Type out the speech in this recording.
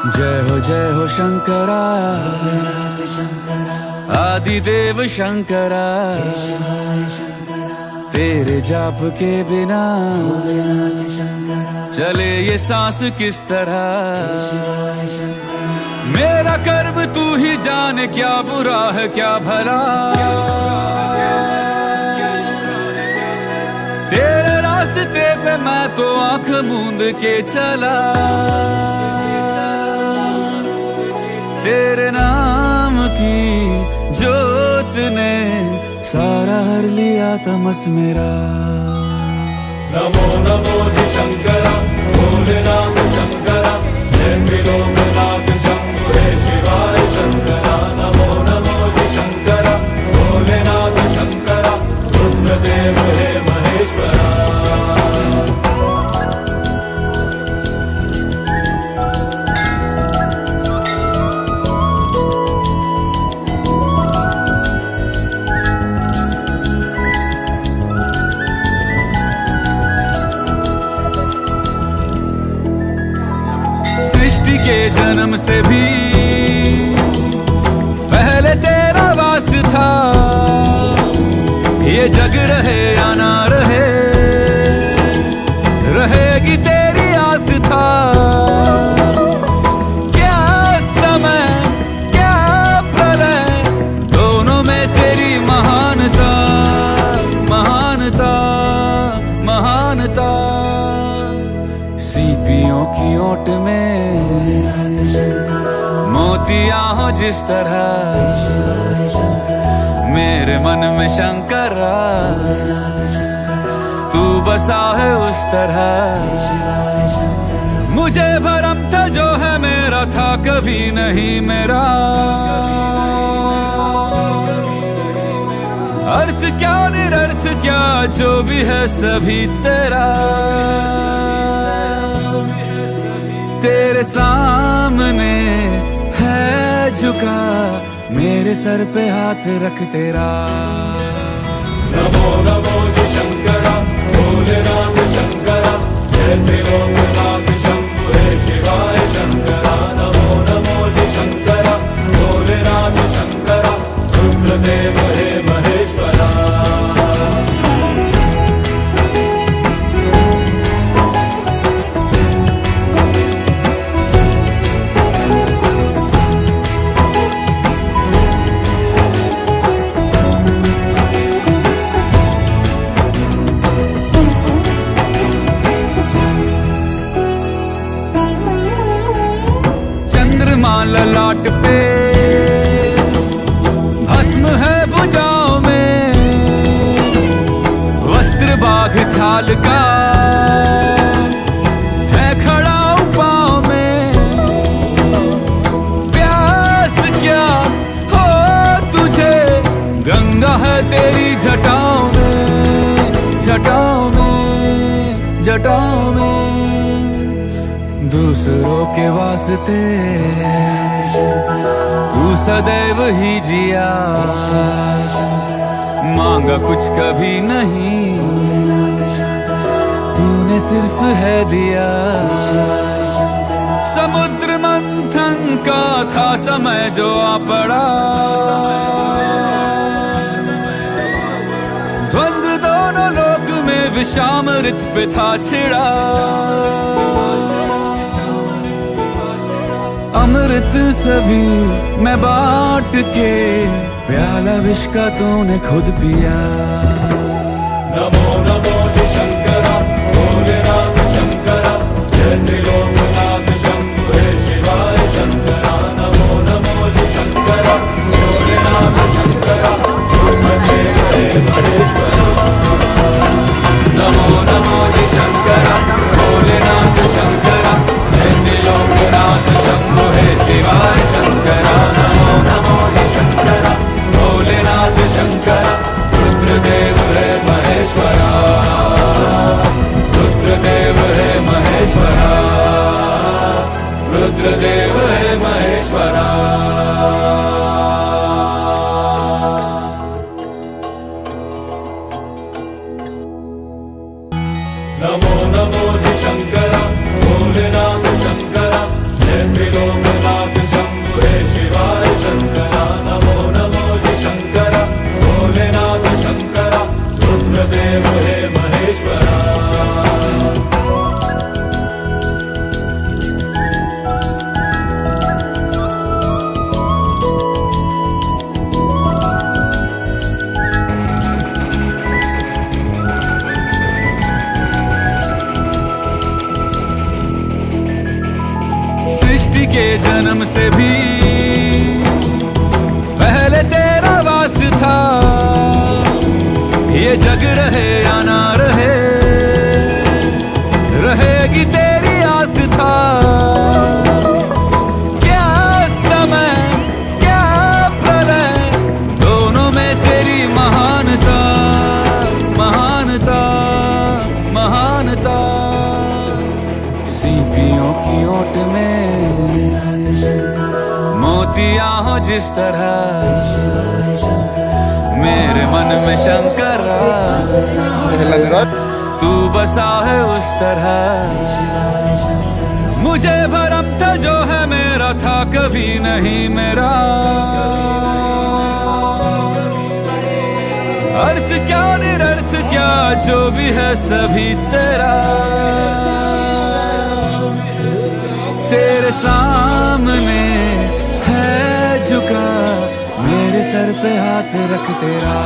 जय हो शंकरा, आदिदेव शंकरा। तेरे जाप के बिना चले ये सांस किस तरह। मेरा कर्म तू ही जाने, क्या बुरा है क्या भला। तेरे रास्ते पे मैं तो आंख मूंद के चला। तेरे नाम की जोत ने सारा हर लिया तमस मेरा। नमो नमो जी शंकरा, भोलेनाथ शंकरा, जय त्रिलोकनाथ शंभो हे शिवाय शंकरा। नमो नमो जी शंकरा, भोलेनाथ शंकरा, रुद्रदेव हे महेश्वरा। सृष्टि के जन्म से भी पहले तेरा वास था। ये जग रहे या ना रहे, रहेगी तेरी आस था। क्या समय क्या प्रलय, दोनों में तेरी महानता, महानता, महानता। सीपियों की ओट में मोतियां हो जिस तरह, मेरे मन में शंकरा तू बसा है उस तरह। मुझे भरम था जो है मेरा था कभी नहीं मेरा। अर्थ क्या निरर्थ क्या जो भी है सभी तेरा। तेरे सामने है झुका मेरे सर पे हाथ रख तेरा। नमो नमो जी शंकरा, भोलेनाथ शंकरा, जय त्रिलोकनाथ शंभो हे शिवाय शंकरा। नमो नमो जी शंकरा, भोलेनाथ शंकरा, रुद्रदेव हे महेश्वरा। ललाट पे भस्म है भुजाओं में, वस्त्र बाघ छाल का है खड़ा पाँव में। प्यास क्या हो तुझे, गंगा है तेरी जटाओं में, जटाओं में, जटाओं में। दूसरों के वास्ते तू सदैव ही जिया, मांगा कुछ कभी नहीं, तूने सिर्फ है दिया। समुद्र मंथन का था समय जो आ पड़ा, द्वंद्व दोनों लोक में विषामृत पे था छिड़ा। अमृत सभी मैं बांट के, प्याला विष का तूने खुद पिया। नमो नमो जी शंकरा, भोलेनाथ शंकरा, जय त्रिलोकनाथ शंभो हे शिवाय शंकरा। नमो नमो जी शंकरा, भोलेनाथ शंकरा, रुद्रदेव हे महेश्वरा। नमो नमो जी शंकरा, भोलेनाथ शंकरा, जय त्रिलोकनाथ शंभो हे शिवाय शंकरा। नमो नमो जी शंकरा, भोलेनाथ शंकरा, रुद्रदेव हे महेश्वरा। के जन्म से भी पहले तेरा वास था। ये जग रहे या ना रहे, रहेगी तेरी आस था। क्या समय क्या प्रलय, दोनों में तेरी महानता, महानता, महानता। सीपियों की ओट में मोतियां हो जिस तरह, मेरे मन में शंकरा तू बसा है उस तरह। मुझे भरम था जो है मेरा था कभी नहीं मेरा। अर्थ क्या निरर्थ क्या जो भी है सभी तेरा। तेरे सामने है झुका, मेरे सर पे हाथ रख तेरा।